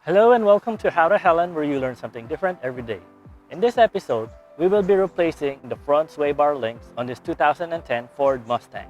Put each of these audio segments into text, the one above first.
Hello and welcome to How to Helen, where you learn something different every day. In this episode, we will be replacing the front sway bar links on this 2010 Ford Mustang.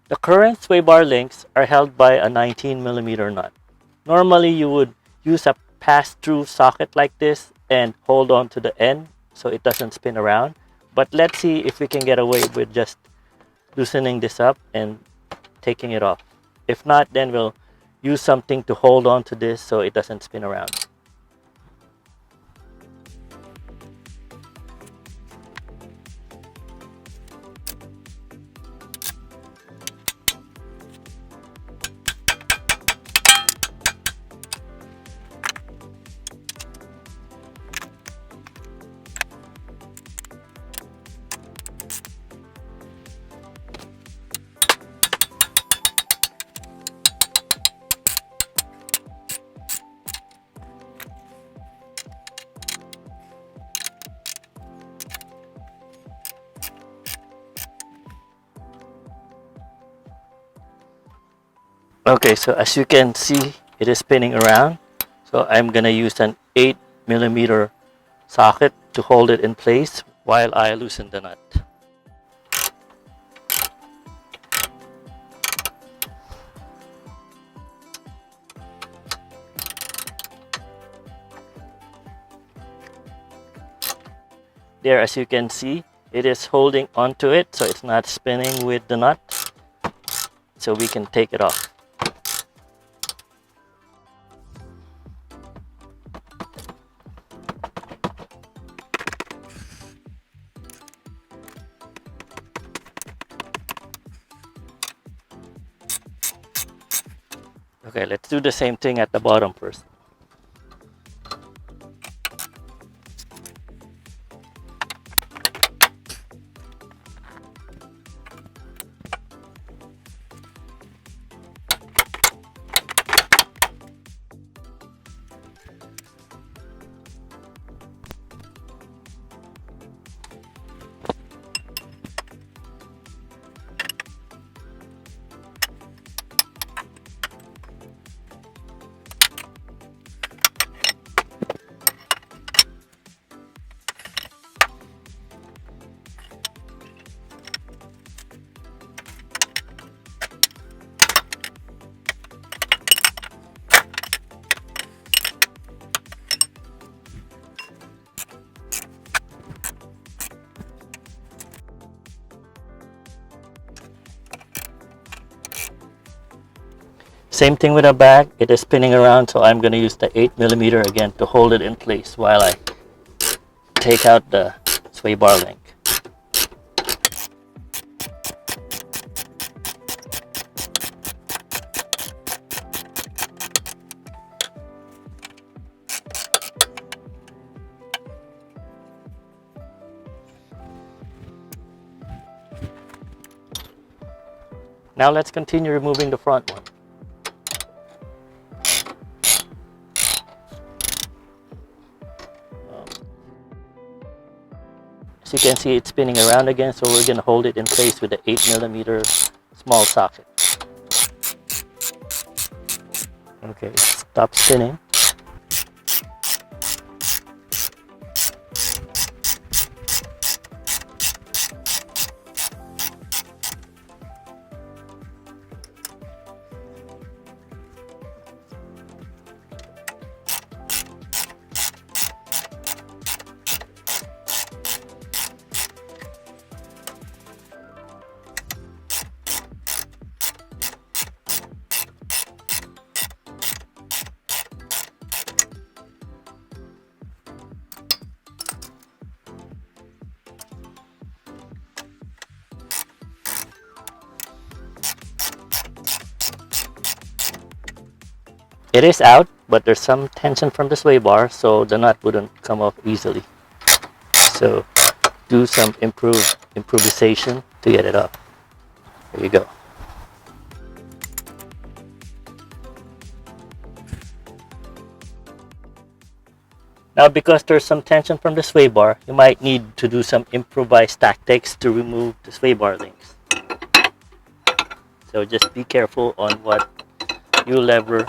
The current sway bar links are held by a 19mm nut. Normally, you would use a pass-through socket like this and hold on to the end so it doesn't spin around. But let's see if we can get away with just loosening this up and taking it off. If not, then we'll use something to hold on to this so it doesn't spin around. Okay, so as you can see, it is spinning around. So I'm gonna use an 8mm socket to hold it in place while I loosen the nut. There, as you can see, it is holding onto it, so it's not spinning with the nut. So we can take it off. Okay, let's do the same thing at the bottom first. Same thing with the back, it is spinning around, so I'm going to use the 8mm again to hold it in place while I take out the sway bar link. Now let's continue removing the front one. As you can see, it's spinning around again, so we're going to hold it in place with the 8mm small socket. Okay, stop spinning. It is out, but there's some tension from the sway bar, so the nut wouldn't come off easily. So do some improvisation to get it up. There you go. Now, because there's some tension from the sway bar, you might need to do some improvised tactics to remove the sway bar links. So just be careful on what you lever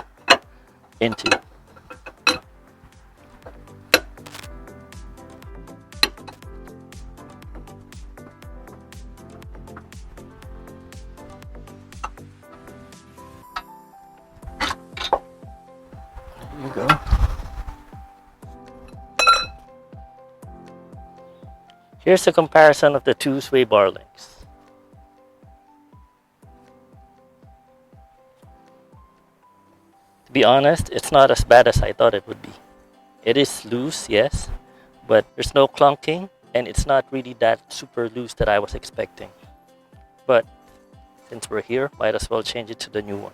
into. There you go. Here's a comparison of the two sway bar links. To be honest, it's not as bad as I thought it would be. It is loose, yes, but there's no clunking, and it's not really that super loose that I was expecting. But since we're here, might as well change it to the new one.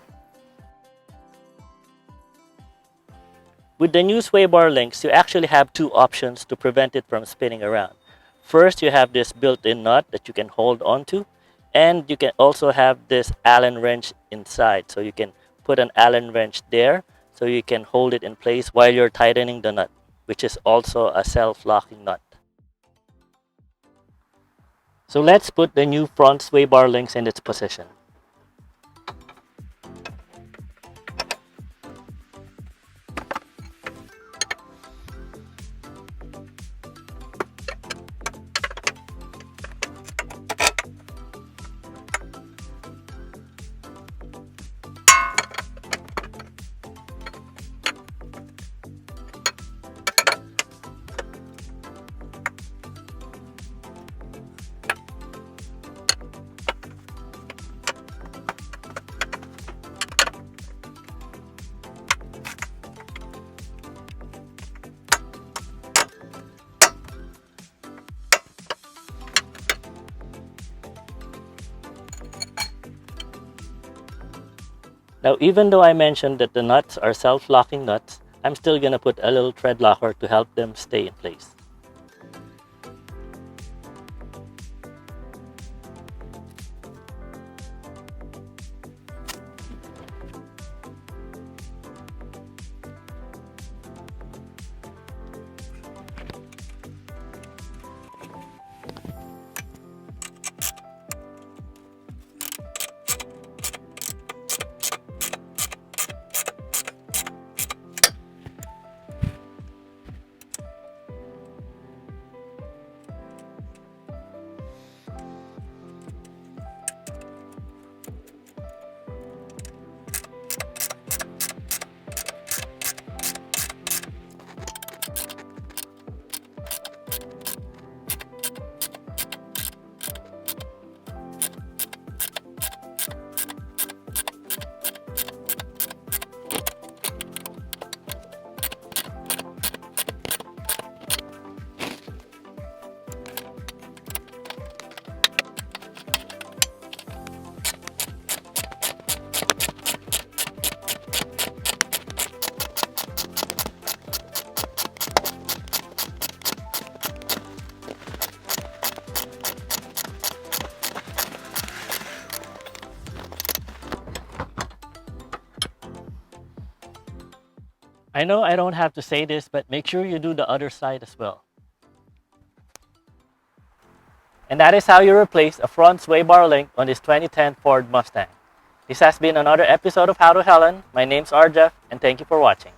With the new sway bar links, you actually have two options to prevent it from spinning around. First, you have this built-in nut that you can hold onto, and you can also have this Allen wrench inside. So you can put an Allen wrench there so you can hold it in place while you're tightening the nut, which is also a self-locking nut. So let's put the new front sway bar links in its position. Now, even though I mentioned that the nuts are self-locking nuts, I'm still gonna put a little thread locker to help them stay in place. I know I don't have to say this, but make sure you do the other side as well. And that is how you replace a front sway bar link on this 2010 Ford Mustang. This has been another episode of How to Helen. My name's RJeff, and thank you for watching.